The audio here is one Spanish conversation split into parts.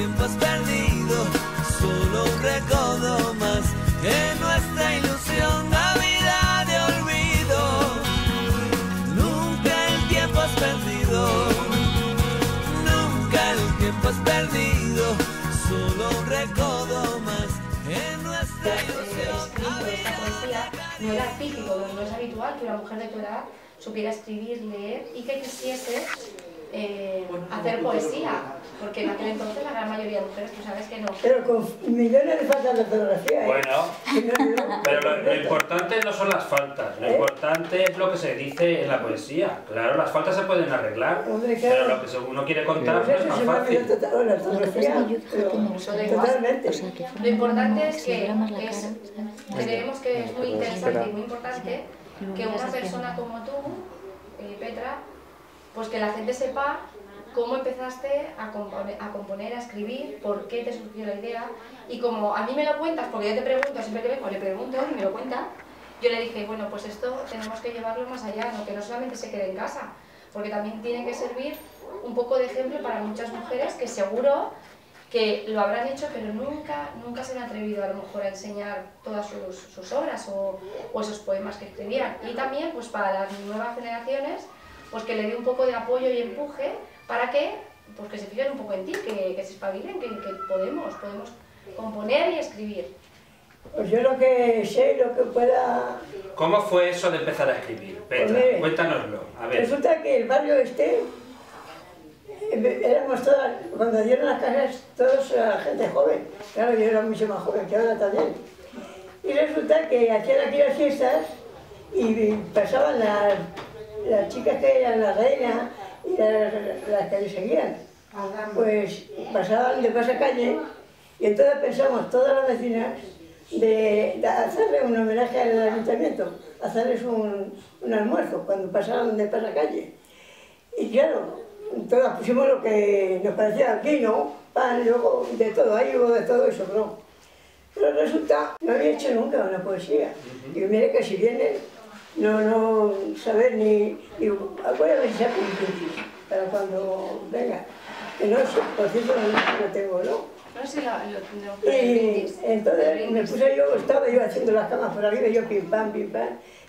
tiempo es perdido, solo un recodo más de nuestra ilusión, Navidad de olvido. Nunca el tiempo es perdido, nunca el tiempo es perdido, solo un recodo más en nuestra ilusión. Esta poesía no era típico, no es habitual que una mujer de tu edad supiera escribir, leer y que quisiese hacer poesía, porque en aquel entonces la gran mayoría de mujeres, tú sabes que no. Pero con millones de faltas de ortografía, ¿eh? Bueno, pero lo importante no son las faltas, lo importante es lo que se dice en la poesía. Claro, las faltas se pueden arreglar, pero lo que uno quiere contar no es más fácil. Totalmente. Lo importante es que creemos que es muy interesante y muy importante que una persona como tú, Petra, pues que la gente sepa cómo empezaste a componer, a escribir, por qué te surgió la idea. Y como a mí me lo cuentas, porque yo te pregunto, siempre que vengo le pregunto y me lo cuenta, yo le dije, bueno, pues esto tenemos que llevarlo más allá, ¿no? Que no solamente se quede en casa, porque también tiene que servir un poco de ejemplo para muchas mujeres que seguro que lo habrán hecho, pero nunca se han atrevido a lo mejor a enseñar todas sus obras o esos poemas que escribían. Y también pues para las nuevas generaciones, pues que le dé un poco de apoyo y empuje para que, pues que se fijen un poco en ti, que se espabilen, que podemos componer y escribir. Pues yo lo que sé, lo que pueda... ¿Cómo fue eso de empezar a escribir, Petra? Pues mire, cuéntanoslo, a ver. Resulta que el barrio éramos todas, cuando dieron las casas, todos era gente joven. Claro, yo era mucho más joven que ahora también. Y resulta que hacían aquí las fiestas y pasaban las chicas que eran la reina y las que le seguían. Pues pasaban de pasacalle y entonces pensamos, todas las vecinas, de hacerle un homenaje al ayuntamiento, hacerles un almuerzo cuando pasaban de pasacalle. Y claro, todas pusimos lo que nos parecía vino, pan, luego de todo, ahí hubo de todo eso, ¿no? Pero resulta, no había hecho nunca una poesía. Digo, mire que si vienen, no saber ni... Digo, voy a ver si saco un brindis para cuando venga. Que no sé, por cierto no tengo, ¿no? No sé Y entonces me puse yo, estaba yo haciendo las camas por arriba, yo pim pam,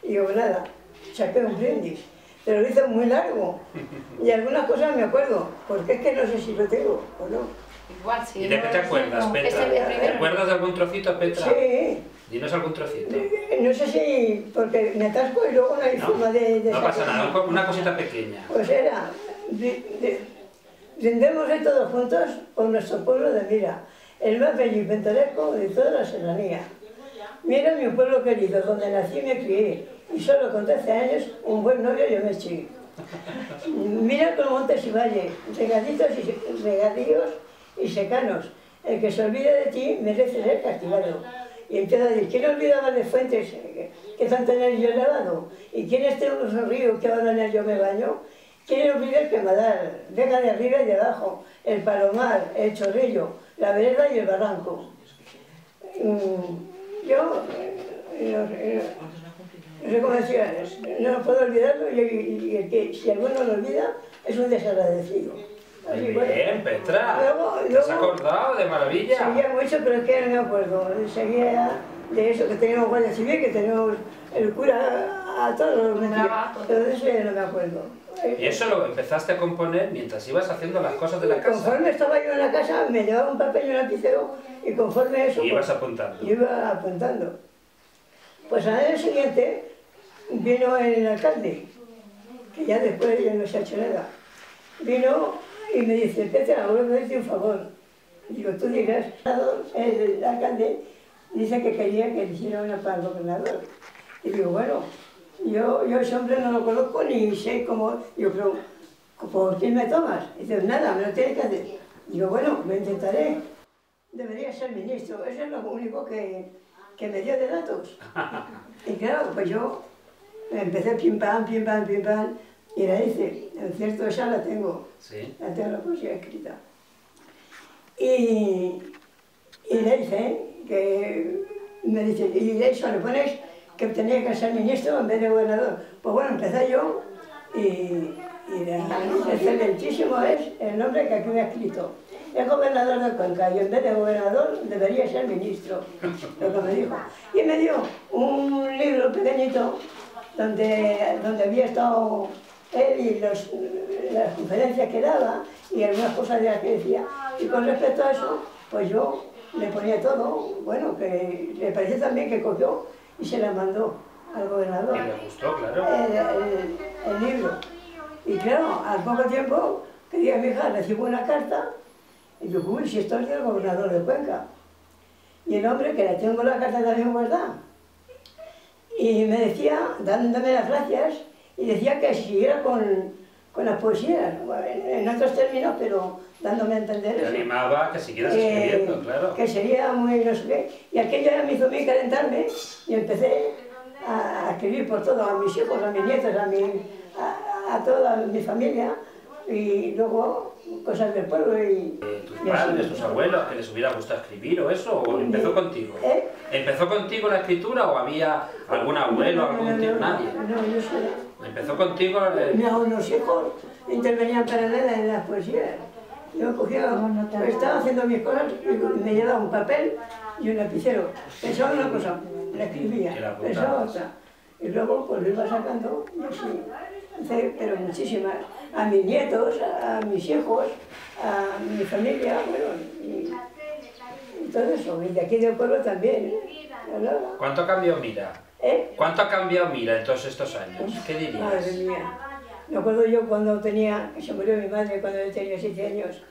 y digo, nada, saqué un brindis. Pero lo hice muy largo. Y algunas cosas me acuerdo, porque es que no sé si lo tengo o no. Igual, sí. ¿Y de qué te acuerdas, Petra? ¿Te acuerdas de algún trocito, Petra? Sí. Dinos algún trocito. No sé si, porque me atasco y luego no hay forma de no pasa nada, una cosita pequeña. Pues era, brindémosle todos juntos por nuestro pueblo de Mira, el más bello y pintoresco de toda la serranía. Mira mi pueblo querido, donde nací y me crié, y solo con 13 años un buen novio yo me eché. Mira con montes y valles, regadíos y secanos. El que se olvide de ti merece ser castigado. Y empieza a decir, ¿quién olvidaba de fuentes que tanto en el yo he lavado? ¿Y quién este río que ahora en el yo me baño? ¿Quién olvida el quemadar? Venga de arriba y de abajo, el palomar, el chorrillo, la vereda y el barranco. Yo, no sé cómo decía, no puedo olvidarlo y el que si alguno lo olvida es un desagradecido. Muy bien, Petra, ¿te has acordado? De maravilla. Seguía mucho, pero es que no me acuerdo. Seguía de eso, que teníamos Guardia Civil, que teníamos el cura a todos los pero de eso ya no me acuerdo. Y eso lo empezaste a componer mientras ibas haciendo las cosas de la casa. Conforme estaba yo en la casa, me llevaba un papel y un lapicero, y conforme eso... Y ibas apuntando. Iba apuntando. Pues al año siguiente vino el alcalde, que ya después ya no se ha hecho nada. Vino y me dice, Petra, voy a pedirte un favor. Digo, tú dirás, el alcalde dice que quería que le hiciera una para el gobernador. Y digo, bueno, yo ese hombre no lo conozco ni sé cómo... Digo, pero ¿por quién me tomas? Y dice, nada, me lo tienes que hacer. Digo, bueno, lo intentaré. Debería ser ministro, eso es lo único que me dio de datos. Y claro, pues yo empecé pim pam, y la hice. En cierto, esa la tengo. ¿Sí? La tengo la poesía escrita. Y le hice, que me dice, y de eso le pones que tenía que ser ministro en vez de gobernador. Pues bueno, empecé yo y excelentísimo es el nombre que aquí me ha escrito. es gobernador de Cuenca y en vez de gobernador debería ser ministro, lo que me dijo. Y me dio un libro pequeñito donde había estado él y las conferencias que daba y algunas cosas de las que decía. Y con respecto a eso, pues yo le ponía todo, bueno, que le pareció también que cogió y se la mandó al gobernador. Y le gustó, claro. El libro. Y claro, al poco tiempo, que diga mi hija, recibo una carta, y yo, uy, si esto es del gobernador de Cuenca. Y el hombre, que le tengo la carta también guardada, y me decía, dándome las gracias, y decía que siguiera con las poesías, en otros términos, pero dándome a entender Te eso. animaba a que siguieras escribiendo, claro. Que sería muy no sé qué. Y aquello ya me hizo a mí calentarme, y empecé a escribir por todo, a mis hijos, a mis nietos, a toda mi familia, y luego cosas del pueblo. ¿Tus padres, tus abuelos, que les hubiera gustado escribir o eso? ¿O empezó contigo? ¿Empezó contigo la escritura o había algún abuelo, algún tío? Nadie. No, yo soy. Empezó contigo. Los hijos intervenían para nada en las poesías. Yo cogía, estaba haciendo mis cosas y me llevaba un papel y un lapicero. Pensaba una cosa, la escribía, pensaba otra. Y luego pues lo iba sacando y así, pero muchísimas. A mis nietos, a mis hijos, a mi familia, bueno, y todo eso. Y de aquí del pueblo también. ¿Cuánto ha cambiado Mira? ¿Cuánto ha cambiado Mira en todos estos años? ¿Qué dirías? Madre mía. Me acuerdo yo cuando se murió mi madre cuando yo tenía 7 años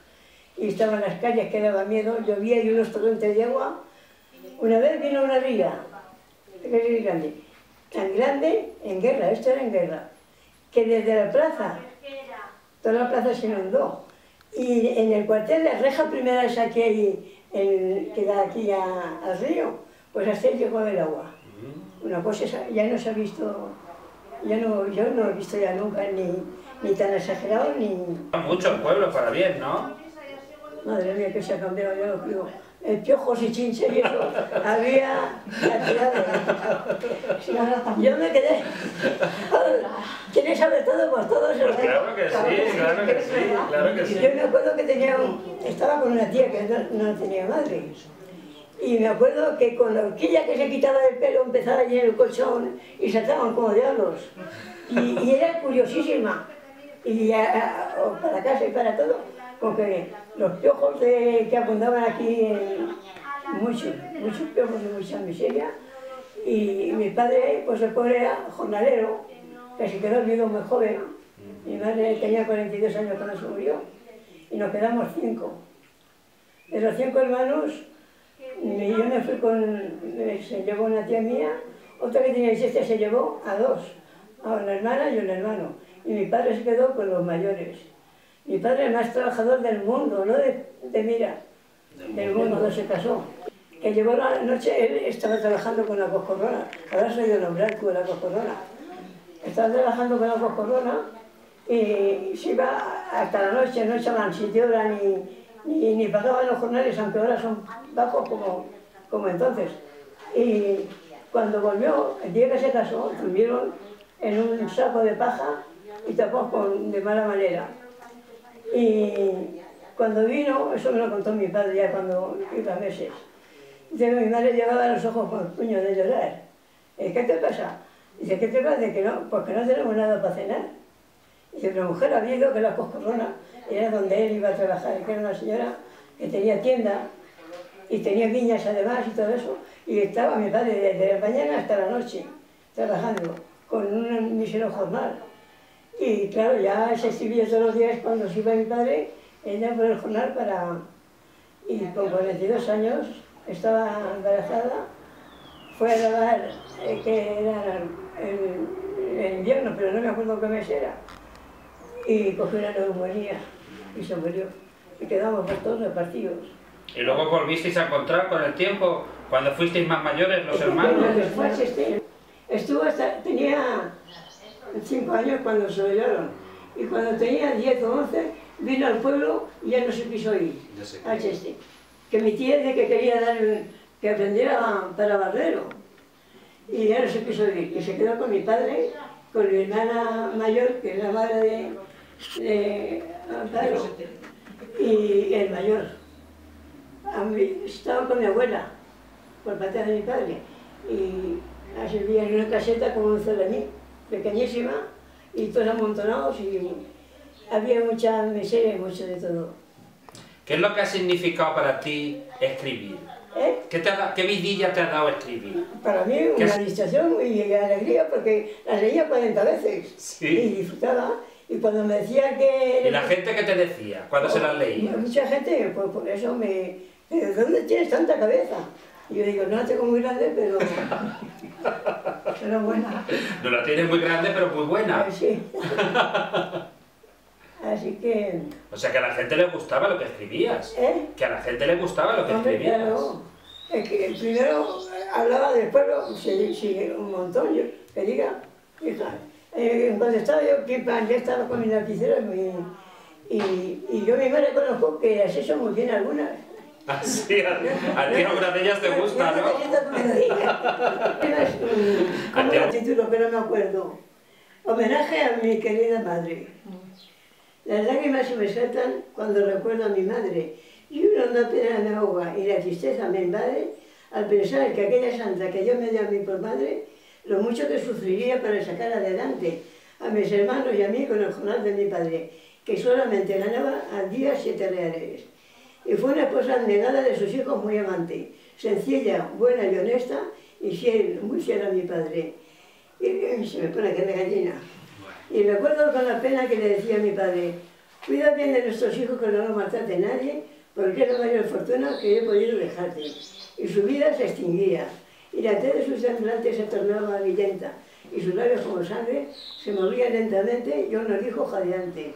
y estaba en las calles que daba miedo, llovía y unos torrentes de agua. Una vez vino una ría, tan grande, en guerra, esto era en guerra, que desde la plaza, toda la plaza se inundó. Y en el cuartel, la reja primera esa que hay, que da aquí al río, pues hasta ahí llegó el agua. Una cosa ya no se ha visto. Yo no he visto ya nunca ni tan exagerado ni... Mucho el pueblo para bien, ¿no? Madre mía, que se ha cambiado, yo lo digo. Piojos y chinches y eso, había cantidad de... Yo me quedé... ¿Quién sabe todo? Pues todo se lo... Pues claro que sí, claro que sí, claro que sí. Yo me acuerdo que estaba con una tía que no tenía madre. Y me acuerdo que con la horquilla que se quitaba del pelo empezaba a llenar el colchón y saltaban como diablos. Y era curiosísima. Y para casa y para todo, porque los piojos que abundaban aquí, muchos piojos y mucha miseria. Y mi padre, pues el pobre era jornalero, que se quedó viudo muy joven. Mi madre tenía 42 años cuando se murió. Y nos quedamos 5. De los 5 hermanos, yo me fui se llevó una tía mía, otra que tenía 17 se llevó a 2, a una hermana y un hermano. Y mi padre se quedó con los mayores. Mi padre el más trabajador del mundo, no de Mira, del mundo, no se casó. Que llegó la noche, él estaba trabajando con la coscorrona, ahora soy de nombrar tú de la coscorrona. Estaba trabajando con la coscorrona y se iba hasta la noche, no echaban 7 horas ni pagaban los jornales, aunque ahora son bajos como entonces. Y cuando volvió, el día que se casó, durmieron en un saco de paja y tapados de mala manera. Y cuando vino, eso me lo contó mi padre ya cuando iba meses, dice, mi madre llevaba los ojos con el puño de llorar. ¿Qué te pasa? Dice, ¿qué te pasa? Que no, porque no tenemos nada para cenar. Dice, la mujer había ido que la coscorrona era donde él iba a trabajar, que era una señora que tenía tienda y tenía viñas además y todo eso, y estaba mi padre desde la mañana hasta la noche trabajando con un mísero jornal. Y claro, ya se escribía todos los días cuando se iba mi padre, ella por el jornal y con 42 años estaba embarazada, fue a lavar, que era el invierno, pero no me acuerdo qué mes era, y cogió una neumonía y se murió. Y quedamos por todos repartidos. ¿Y luego volvisteis a encontrar con el tiempo, cuando fuisteis más mayores, los hermanos? Tenía 5 años cuando se lo llevaron. Y cuando tenía 10 o 11, vino al pueblo y ya no se quiso ir a Cheste. Que mi tía dice que quería que aprendiera para barbero. Y ya no se quiso ir. Y se quedó con mi padre, con mi hermana mayor, que es la madre de Amparo. Y el mayor. Estaba con mi abuela, por parte de mi padre, y así vivía en una caseta como un celemí, pequeñísima, y todos amontonados, y había mucha miseria y mucho de todo. ¿Qué es lo que ha significado para ti escribir? ¿Qué vidilla te ha dado escribir? Para mí una distracción y alegría, porque las leía 40 veces, sí. Y disfrutaba. Y cuando me decía que... ¿Y la gente qué te decía cuando se las leía? Mucha gente, pues por eso me... ¿De dónde tienes tanta cabeza? Y yo digo, no la tengo muy grande, pero buena. No la tienes muy grande, pero muy buena. Sí. Así que... O sea, que a la gente le gustaba lo que escribías. Que a la gente le gustaba lo que escribías. Claro. Es que primero hablaba del pueblo, sí, un montón, yo, que diga, hija. Cuando estaba yo, ya estaba con mi lapicero y yo misma reconozco que las he hecho muy bien algunas. Ah, sí, a ti algunas de ellas te gustan, ¿no? ¿Cómo era el título? Pero no me acuerdo. Homenaje a mi querida madre. Las lágrimas se me saltan cuando recuerdo a mi madre y una honda pena me ahoga y la tristeza me invade al pensar que aquella santa que Dios me dio a mí por madre, lo mucho que sufriría para sacar adelante a mis hermanos y a mí con el jornal de mi padre, que solamente ganaba al día 7 reales. Y fue una esposa abnegada de sus hijos, muy amante, sencilla, buena y honesta, y fiel, muy fiel a mi padre. Y se me pone que me gallina. Y recuerdo con la pena que le decía a mi padre, cuida bien de nuestros hijos que no los maltrate nadie, porque es la mayor fortuna que he podido dejarte. Y su vida se extinguía, y la tez de sus semblantes se tornaba amarillenta, y sus labios como sangre se movían lentamente, y uno dijo jadeante,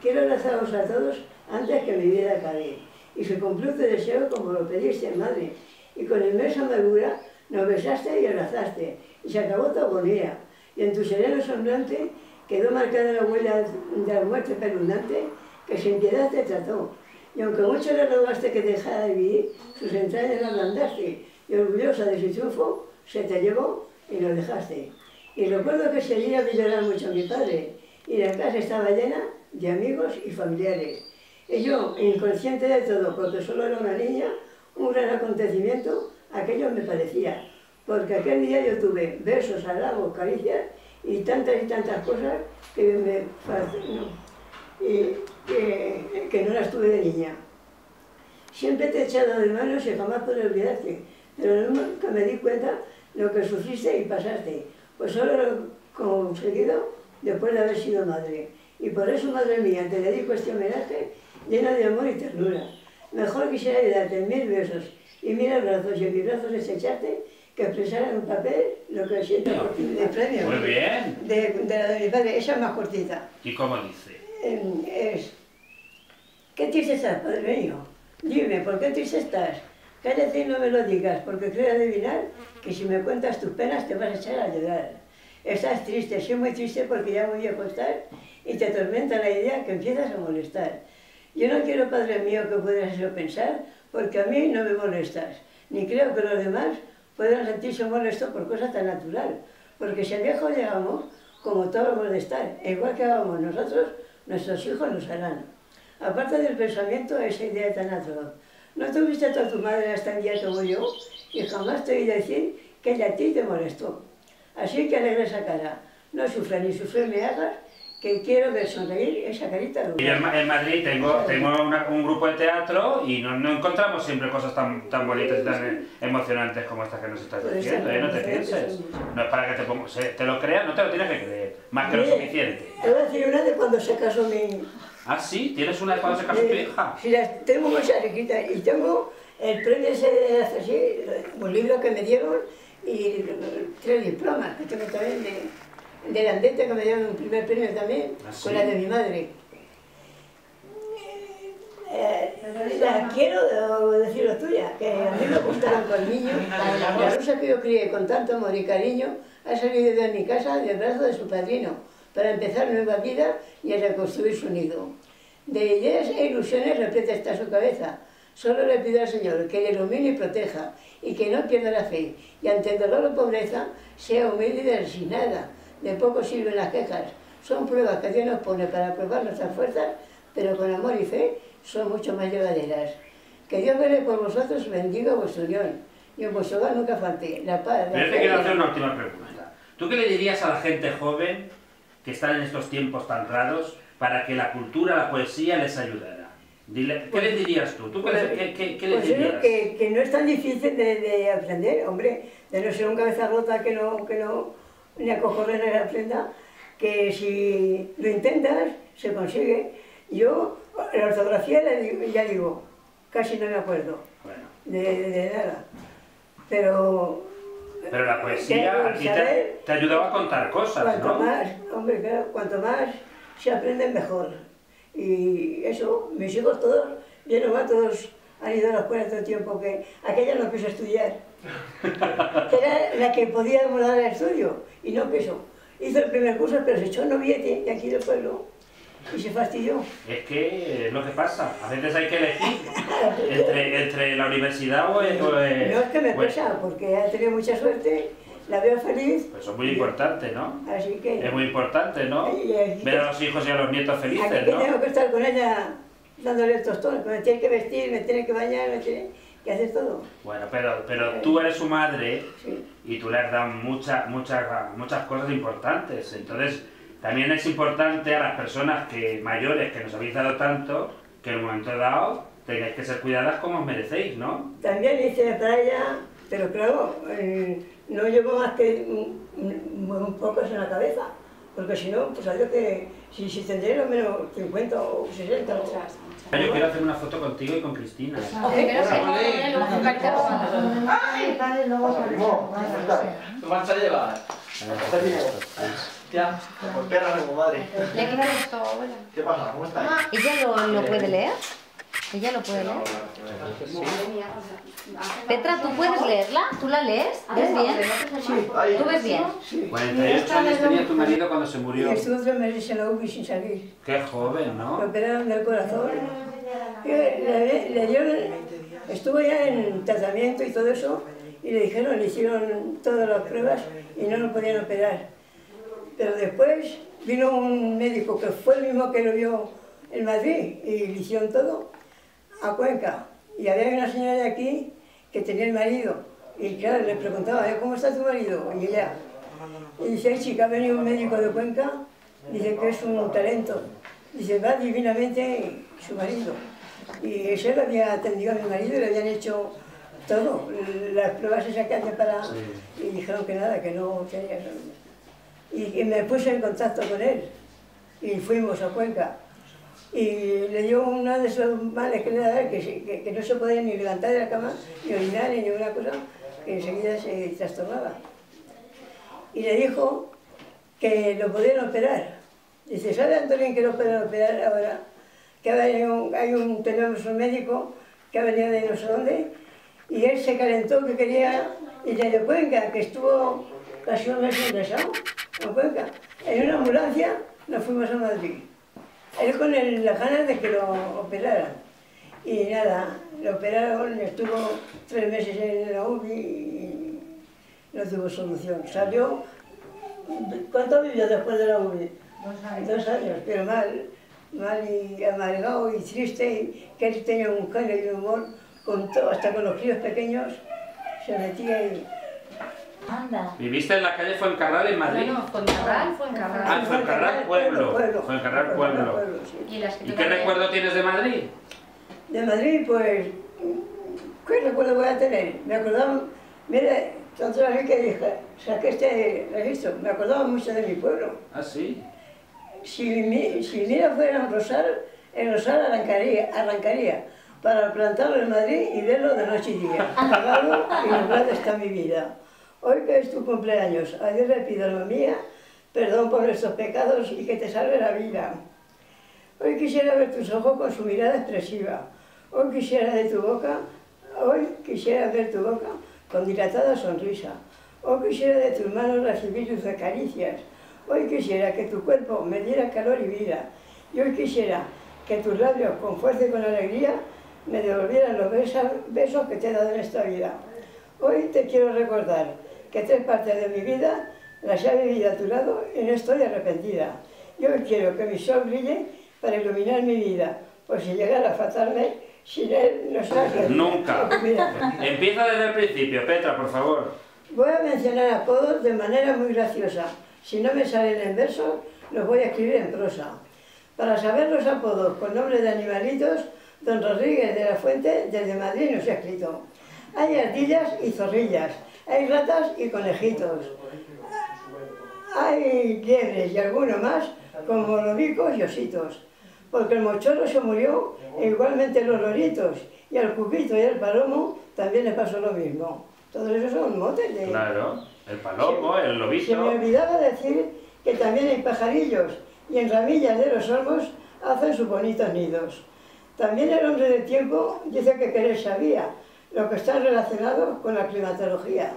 quiero abrazaros a todos antes que mi vida acabe. Y se cumplió tu deseo como lo pediste, madre, y con inmensa amargura nos besaste y abrazaste, y se acabó tu agonía, y en tu sereno semblante quedó marcada la huella de la muerte peludante que sin piedad te trató. Y aunque mucho le rogaste que dejara de vivir, sus entrañas la ablandaste, y orgullosa de su triunfo, se te llevó y lo dejaste. Y recuerdo que ese día vi llorar mucho a mi padre, y la casa estaba llena de amigos y familiares. Y yo, inconsciente de todo, porque solo era una niña, un gran acontecimiento, aquello me parecía. Porque aquel día yo tuve besos, halagos, caricias, y tantas cosas que me fascinó, y que no las tuve de niña. Siempre te he echado de manos y jamás podré olvidarte, pero nunca me di cuenta de lo que sufriste y pasaste, pues solo lo he conseguido después de haber sido madre. Y por eso, madre mía, te dedico este homenaje lleno de amor y ternura. Mejor quisiera darte 1000 besos y 1000 abrazos y en mis brazos estrecharte que expresar en un papel lo que siento por ti de premio. Muy bien. De la de mi padre, esa es más cortita. ¿Y cómo dice? ¿Qué triste estás, padre mío? Dime, ¿por qué triste estás? Cállate y no me lo digas, porque creo adivinar que si me cuentas tus penas te vas a echar a llorar. Estás triste, sí, muy triste porque ya muy viejo estás y te atormenta la idea que empiezas a molestar. Yo no quiero, padre mío, que puedas eso pensar, porque a mí no me molestas, ni creo que los demás puedan sentirse molestos por cosas tan natural, porque si a viejo llegamos, como todos hemos de estar, e igual que hagamos nosotros, nuestros hijos nos harán. Aparte del pensamiento, esa idea tan atroz. No tuviste a tu madre hasta el día como yo, y jamás te oí decir que ella a ti te molestó. Así que alegre esa cara, no sufras ni sufrir me hagas, que quiero ver sonreír esa carita de... Y en Madrid tengo un grupo de teatro y no encontramos siempre cosas tan bonitas y tan emocionantes como estas que nos estás diciendo, ¿eh? No te pienses. No es para que te lo creas, no te lo tienes que creer, más que lo suficiente. Te voy a decir una de cuando se casó mi... ¿Ah, sí? ¿Tienes una de cuando se casó tu hija? Sí, tengo muchas riquitas y tengo el premio ese de hacer así, un libro que me dieron y 3 diplomas que tengo también de Andete, que me dieron un primer premio también, con la de mi madre. La quiero decirlo tuya, que a mí me gustaron con niños. La rosa que yo crié con tanto amor y cariño ha salido de mi casa del brazo de su padrino, para empezar nueva vida y a reconstruir su nido. De ideas e ilusiones repleta está su cabeza. Solo le pido al Señor que le ilumine y proteja, y que no pierda la fe, y ante el dolor o pobreza sea humilde y resignada. De poco sirven las quejas, son pruebas que Dios nos pone para probar nuestras fuerzas, pero con amor y fe son mucho más llevaderas. Que Dios vele por vosotros, bendiga vuestro unión, y en vuestro hogar nunca falte la paz. Pero yo te quiero hacer una última pregunta. ¿Tú qué le dirías a la gente joven que están en estos tiempos tan raros para que la cultura, la poesía les ayudara? Dile, ¿qué les dirías tú? ¿Tú qué les Pues yo dirías? creo que no es tan difícil de aprender, hombre, de no ser un cabeza rota que no ni a cojones aprenda, que si lo intentas, se consigue. Yo, la ortografía, ya digo, casi no me acuerdo de nada, pero la poesía a ti te ayudaba a contar cosas, cuanto ¿no? más, hombre, claro, cuanto más se aprende, mejor. Y eso, mis hijos todos, bien o mal, todos han ido a la escuela todo el tiempo, que aquella no quiso estudiar. Era la que podía volar al estudio, y no quiso. Hizo el primer curso, pero se echó un noviete de aquí del pueblo, y se fastidió. Es que es lo que pasa, a veces hay que elegir entre la universidad o el... No es que me pesa, porque ha tenido mucha suerte, la veo feliz. Pues eso es muy importante, ¿no? Así que... Es muy importante, ¿no? Ver a los hijos y a los nietos felices, aquí ¿no? tengo que estar con ella dándole el tostón, me tiene que vestir, me tiene que bañar, me tiene que hacer todo. Bueno, pero tú eres su madre, Sí. y tú le has dado muchas cosas importantes. Entonces, también es importante a las personas mayores que nos habéis dado tanto, que en un momento dado tengáis que ser cuidadas como os merecéis, ¿no? También hice para ella, pero claro, no llevo más que un pocos en la cabeza, porque si no, pues adiós que si tendría lo menos 50 o 60 o... Yo quiero hacer una foto contigo y con Cristina. ¿Tu marcha lleva? Tía, por perra como madre. Le quita esto, abuela. ¿Qué pasa? ¿Cómo estás? ¿Ella lo puede leer? ¿Ella lo puede leer? Petra, ¿tú puedes leerla? ¿Tú la lees? ¿Ves bien? Sí. ¿Tú ves bien? Sí. 48 años tenía tu marido cuando se murió. Y estuvo 3 meses en la UBI sin salir. Qué joven, Me ¿no? operaron del corazón. Le dieron, estuvo ya en tratamiento y todo eso, y le hicieron todas las pruebas y no lo podían operar. Pero después vino un médico que fue el mismo que lo vio en Madrid y le hicieron todo a Cuenca. Y había una señora de aquí que tenía el marido. Y claro, le preguntaba, ¿cómo está tu marido? Y ella, y dice, ay chica, ha venido un médico de Cuenca, dice que es un talento. Dice, va divinamente su marido. Y ese lo había atendido a mi marido y le habían hecho todo, las pruebas esas que hacen para... Y dijeron que nada, que no tenía... Y me puse en contacto con él y fuimos a Cuenca. Y le dio uno de esos males que le da, que no se podía ni levantar de la cama, ni orinar, ni ninguna cosa, que enseguida se trastornaba. Y le dijo que lo podían operar. Dice, ¿sabe Antolín que lo pueden operar ahora? Que tenemos un médico que ha venido de no sé dónde, y él se calentó que quería, y de Cuenca, que estuvo casi un mes ingresado, en Cuenca. En una ambulancia nos fuimos a Madrid. Él con las ganas de que lo operaran. Y nada, lo operaron, estuvo 3 meses en la UBI y no tuvo solución. Salió, ¿cuánto vivió después de la UBI? 2 años, pero mal y amargado y triste, y que él tenía un genio y un humor, hasta con los críos pequeños se metía y... Anda. ¿Viviste en la calle Fuencarral en Madrid? No, Fuencarral. Ah, Fuencarral Pueblo. Fuencarral Pueblo. Y las que ¿Y qué recuerdo tienes de Madrid? De Madrid, pues, ¿qué recuerdo voy a tener? Me acordaba, mira, otra vez que dije, saqué este registro, me acordaba mucho de mi pueblo. ¿Ah, sí? Si mira fuera un rosal, el rosal arrancaría para plantarlo en Madrid y verlo de noche y día. Apagado y nublado está mi vida. Hoy que es tu cumpleaños, a Dios le pido, alma mía, perdón por nuestros pecados y que te salve la vida. Hoy quisiera ver tus ojos con su mirada expresiva. Hoy quisiera ver tu boca con dilatada sonrisa. Hoy quisiera de tus manos recibir tus caricias. Hoy quisiera que tu cuerpo me diera calor y vida. Y hoy quisiera que tus labios, con fuerza y con alegría, me devolvieran los besos que te he dado en esta vida. Hoy te quiero recordar que 3 partes de mi vida las he vivido a tu lado y no estoy arrepentida. Y hoy quiero que mi sol brille para iluminar mi vida, pues si llegara a faltarme, sin él no se Nunca. Empieza desde el principio, Petra, por favor. Voy a mencionar apodos de manera muy graciosa. Si no me salen en verso, los voy a escribir en prosa. Para saber los apodos con nombres de animalitos, don Rodríguez de la Fuente desde Madrid nos ha escrito. Hay ardillas y zorrillas, hay ratas y conejitos, hay liebres y alguno más como lobicos y ositos. Porque el mochorro se murió e igualmente los loritos, y al cupito y al palomo también le pasó lo mismo. Todos esos son motes de... Claro, el palomo, el lobito... Se me olvidaba decir que también hay pajarillos, y en ramillas de los olmos hacen sus bonitos nidos. También el hombre del tiempo dice que querer sabía lo que están relacionados con la climatología.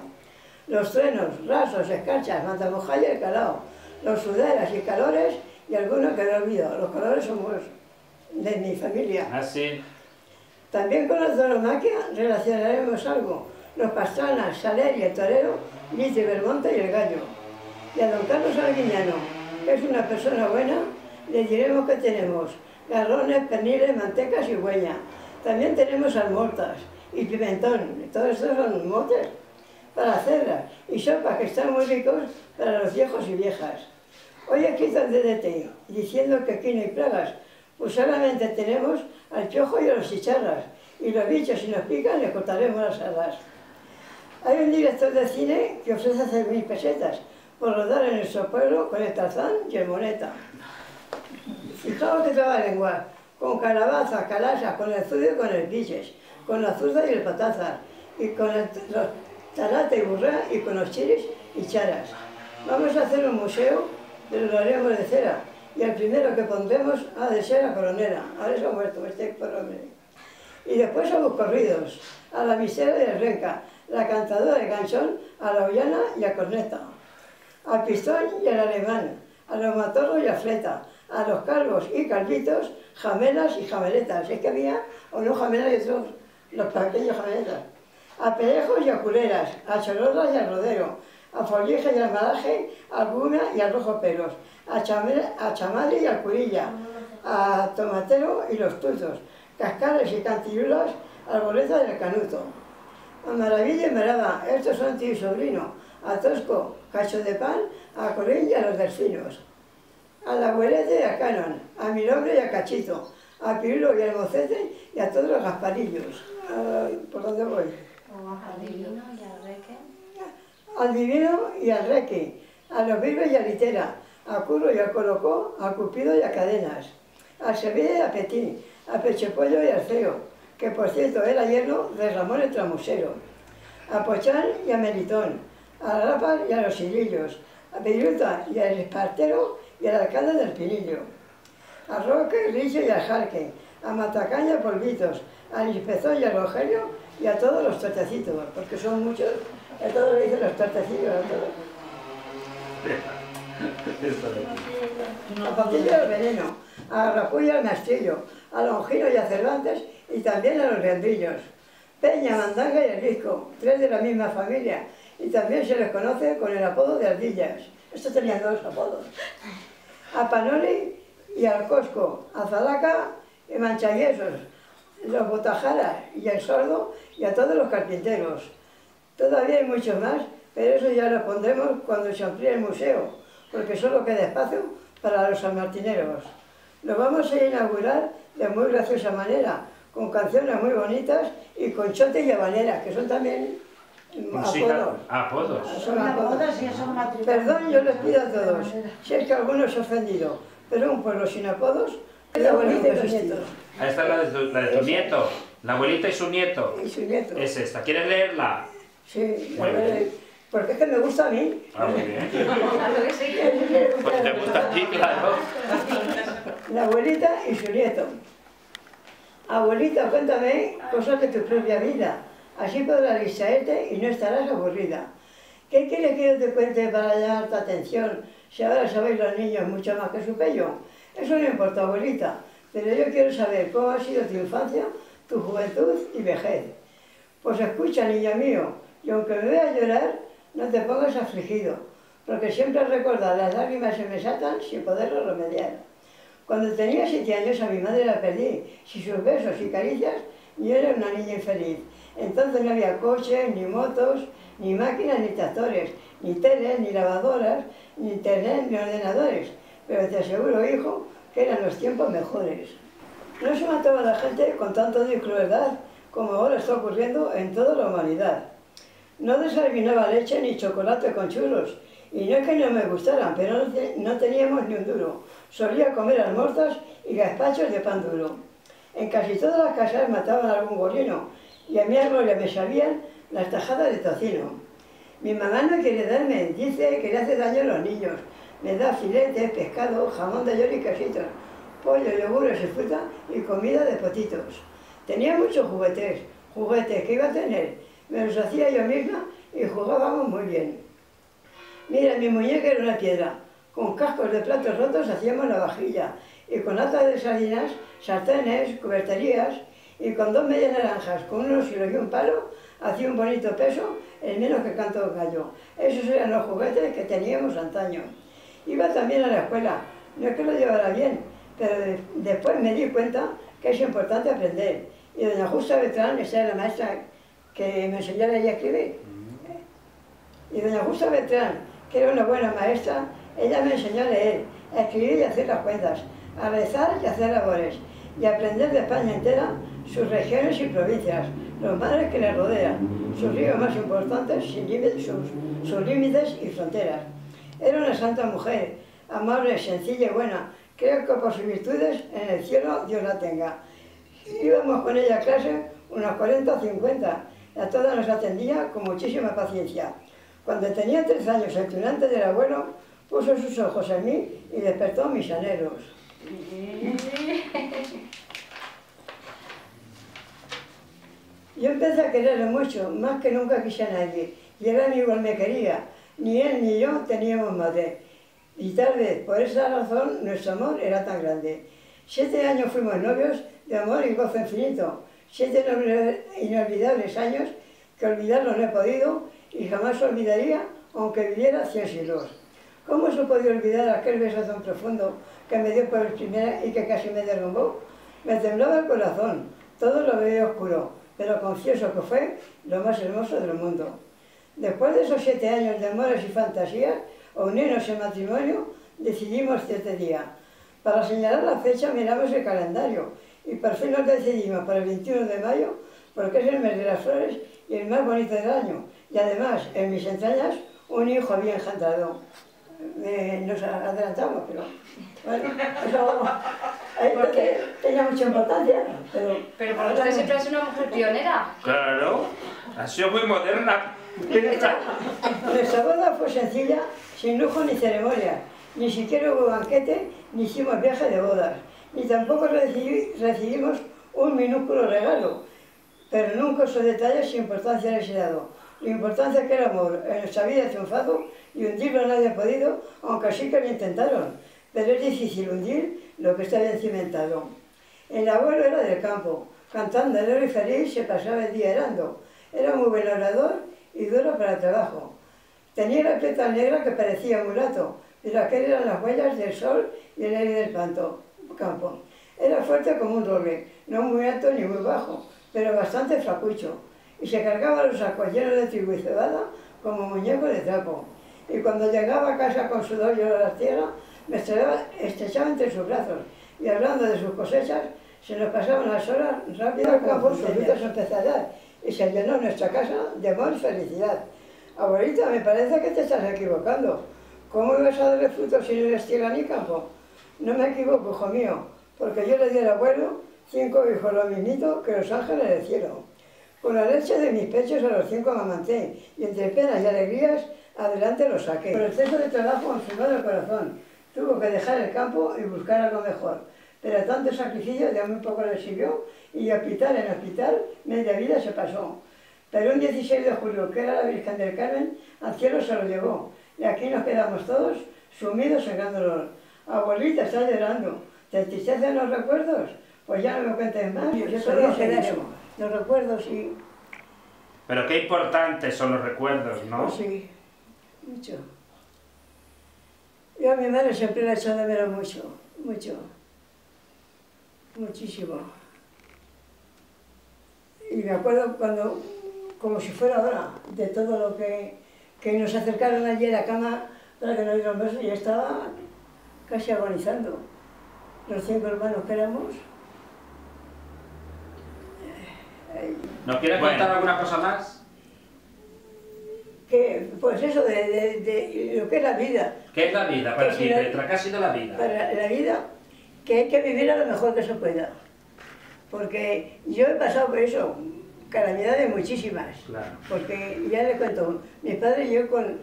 Los truenos, rasos, escarchas, mantamojalla y calao, los suderas y calores, y algunos que no olvido. Los calores somos de mi familia. Ah, sí. También con la zoonomaquia relacionaremos algo. Los pastranas, Saler y el torero, Liti, Belmonte y el gallo. Y a don Carlos Arguiñano, que es una persona buena, le diremos que tenemos garrones, perniles, mantecas y huella. También tenemos almortas y pimentón, todos estos son motes para hacerlas, y sopas que están muy ricos para los viejos y viejas. Hoy he escrito el DDT diciendo que aquí no hay plagas, pues solamente tenemos al piojo y a los chicharras, y los bichos si nos pican les cortaremos las alas. Hay un director de cine que ofrece hacer 1000 pesetas por rodar en nuestro pueblo con el Tarzán y el Moneta. Fijaos que trabalengua, con calabaza, calasa, con el zudio y con el piches, con la zurda y el patazas, y con los tarata y burra, y con los chiris y charas. Vamos a hacer un museo, pero lo haremos de cera, y el primero que pondremos ha de ser la coronera. Ahora se ha muerto este por hombre. Y después a los corridos, a la misera y el renca, la cantadora de ganchón, a la ollana y a corneta, al pistón y al alemán, a los matorros y a fleta, a los calvos y calvitos, jamelas y jameletas. Es que había, o no jamelas y otros, los pequeños jameletas. A pelejos y a culeras, a cholorras y al rodero, a folleje y al malaje, al buna y al rojo pelos, a chamadre y al curilla, a tomatero y los tuzos, cascares y cantilulas, al boleta del canuto. A maravilla y maraba, estos son tío y sobrino, a tosco, cacho de pan, a colín y a los delfinos. A la abuelete y a canon, a mi nombre y a cachito, a pirulo y al mocete y a todos los gasparillos. ¿Por dónde voy? Al divino y al reque. Al divino y al reque, a los vives y a litera, a curro y a colocó, a cupido y a cadenas, a Sevilla y a Petín, a pechepollo y al feo, que por cierto era yerno de Ramón el Tramusero, a Pochán y a Melitón, a Rapas y a los Silillos, a Piruta y al Espartero y al alcalde del Pinillo, a Roque, Richo y al Jarque, a Matacaña y Polvitos, al Inspezón y al Rogelio y a todos los tortecitos, porque son muchos, a todos le dicen los tortecillos, a todos. A Pancillo al Veneno, a Garrapuy y al Mastillo, a Longino y a Cervantes y también a los Riandrillos. Peña, Mandanga y el Risco, 3 de la misma familia, y también se les conoce con el apodo de ardillas. Estos tenían 2 apodos. A Panoli y al Cosco, a Zalaca y Manchayesos, los Botajaras y el Sordo y a todos los carpinteros. Todavía hay muchos más, pero eso ya lo pondremos cuando se amplíe el museo, porque solo queda espacio para los sanmartineros. Lo vamos a inaugurar de muy graciosa manera, con canciones muy bonitas y con chote y habanera, que son también apodos. Apodos. Son apodos. Perdón, yo les pido a todos, si es que alguno se ha ofendido, pero un pueblo sin apodos es la abuelita y sus nietos. Ahí está la de tu nieto, la abuelita y su nieto. Y su nieto. Es esta, ¿quieres leerla? Sí, Muy bien. porque es que me gusta a mí. Ah, muy bien. Pues te gusta a ti, claro. La abuelita y su nieto. Abuelita, cuéntame cosas de tu propia vida, así podrás distraerte y no estarás aburrida. ¿Qué quieres que yo te cuente para llamar tu atención, si ahora sabéis los niños mucho más que su pello? Eso no importa, abuelita, pero yo quiero saber cómo ha sido tu infancia, tu juventud y vejez. Pues escucha, niño mío, y aunque me vea llorar, no te pongas afligido, porque siempre recordar las lágrimas se me saltan sin poderlo remediar. Cuando tenía 7 años a mi madre la perdí. Sin sus besos y caricias, yo era una niña infeliz. Entonces no había coches, ni motos, ni máquinas, ni tractores, ni teles, ni lavadoras, ni internet, ni ordenadores. Pero te aseguro, hijo, que eran los tiempos mejores. No se mataba a la gente con tanto odio y crueldad como ahora está ocurriendo en toda la humanidad. No desayunaba leche ni chocolate con churros, y no es que no me gustaran, pero no teníamos ni un duro. Solía comer almuerzos y gazpachos de pan duro. En casi todas las casas mataban a algún gorrino, y a mi gloria me sabían las tajadas de tocino. Mi mamá no quiere darme, dice que le hace daño a los niños. Me da filetes, pescado, jamón de york y quesitos, pollo, yogures y fruta y comida de potitos. Tenía muchos juguetes que iba a tener. Me los hacía yo misma y jugábamos muy bien. Mira, mi muñeca era una piedra. Con cascos de platos rotos hacíamos la vajilla, y con latas de sardinas, sartenes, cuberterías, y con 2 medias naranjas, con unos hilos y un palo, hacía un bonito peso, el menos que canto gallo. Esos eran los juguetes que teníamos antaño. Iba también a la escuela, no es que lo llevara bien, pero después me di cuenta que es importante aprender. Y doña Justa Beltrán, esa era la maestra que me enseñó a leer y a escribir. Y doña Justa Beltrán, que era una buena maestra, ella me enseñó a leer, a escribir y a hacer las cuentas, a rezar y a hacer labores, y a aprender de España entera sus regiones y provincias, los mares que le rodean, sus ríos más importantes, sus límites y fronteras. Era una santa mujer, amable, sencilla y buena. Creo que por sus virtudes en el cielo Dios la tenga. Íbamos con ella a clase unas 40 o 50, y a todas nos atendía con muchísima paciencia. Cuando tenía 3 años, el tunante del abuelo puso sus ojos en mí y despertó mis anhelos. Yo empecé a quererle mucho, más que nunca quise a nadie, y él igual me quería. Ni él ni yo teníamos madre, y tal vez por esa razón nuestro amor era tan grande. 7 años fuimos novios de amor y gozo infinito, 7 inolvidables años que olvidarlos no he podido y jamás olvidaría aunque viviera 100 siglos. ¿Cómo se podía olvidar aquel beso tan profundo que me dio por primera y que casi me derrumbó? Me temblaba el corazón, todo lo veía oscuro, pero confieso que fue lo más hermoso del mundo. Después de esos 7 años de amores y fantasías, unirnos en matrimonio, decidimos cierto día. Para señalar la fecha miramos el calendario y por fin nos decidimos para el 21 de mayo, porque es el mes de las flores y el más bonito del año. Y además, en mis entrañas, un hijo había engendrado. Nos adelantamos, pero bueno, eso tenía mucha importancia. Pero por usted siempre ha sido una mujer pionera. Claro, ha sido muy moderna. Nuestra boda fue sencilla, sin lujo ni ceremonia. Ni siquiera hubo banquete, ni hicimos viaje de bodas. Ni tampoco recibimos un minúsculo regalo. Pero nunca esos detalles sin importancia les he dado. La importancia que el amor en nuestra vida ha triunfado y hundirlo nadie ha podido, aunque sí que lo intentaron. Pero es difícil hundir lo que está bien cimentado. El abuelo era del campo, cantando alegre y feliz se pasaba el día arando. Era muy buen orador y duro para el trabajo. Tenía la piel tan negra que parecía mulato, pero aquellas eran las huellas del sol y el aire del campo. Era fuerte como un roble, no muy alto ni muy bajo, pero bastante flacucho, y se cargaba los sacos llenos de trigo y cebada como muñeco de trapo. Y cuando llegaba a casa con sudor y olor a tierra, me estrechaba entre sus brazos, y hablando de sus cosechas, se nos pasaban las horas rápido como sus frutos empezó a dar, y se llenó nuestra casa de amor y felicidad. Abuelita, me parece que te estás equivocando. ¿Cómo ibas a darle frutos si no eres tierra ni campo? No me equivoco, hijo mío, porque yo le di al abuelo 5 hijos lo mismito que los ángeles del cielo. Con la leche de mis pechos a los 5 amamanté, y entre penas y alegrías adelante los saqué. Por exceso de trabajo enfermó el corazón, tuvo que dejar el campo y buscar algo mejor. Pero tanto sacrificio ya muy poco le sirvió, y hospital en hospital media vida se pasó. Pero un 16 de julio, que era la Virgen del Carmen, al cielo se lo llevó, y aquí nos quedamos todos sumidos en gran dolor. Abuelita, está llorando, ¿te entristecen los recuerdos? Pues ya no me cuentes más, pues eso lo seguiremos. Los recuerdos, sí. Pero qué importantes son los recuerdos, ¿no? Pues sí, mucho. Yo a mi madre siempre la he echado de menos mucho, mucho. muchísimo. Y me acuerdo cuando, como si fuera ahora, de todo lo que nos acercaron allí a la cama para que nos dieran besos, y estaba casi agonizando. Los 5 hermanos que éramos. ¿Nos quiere contar alguna cosa más? Pues eso de lo que es la vida. ¿Qué es la vida para ti, Petra? ¿Qué ha sido la vida? Para la vida, que hay que vivir a lo mejor que se pueda. Porque yo he pasado por eso, calamidades muchísimas. Claro. Porque ya le cuento, mi padre y yo con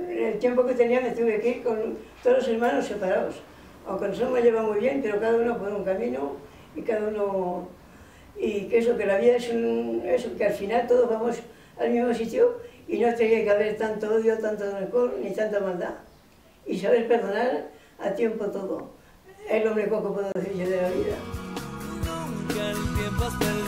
el tiempo que tenía me tuve que ir con todos los hermanos separados. Aunque nos hemos llevado muy bien, pero cada uno por un camino y cada uno... Y que eso, que la vida es eso, que al final todos vamos al mismo sitio y no tiene que haber tanto odio, tanto rencor ni tanta maldad. Y saber perdonar a tiempo todo. Es lo único que puedo decir yo de la vida. Nunca el tiempo has perdido.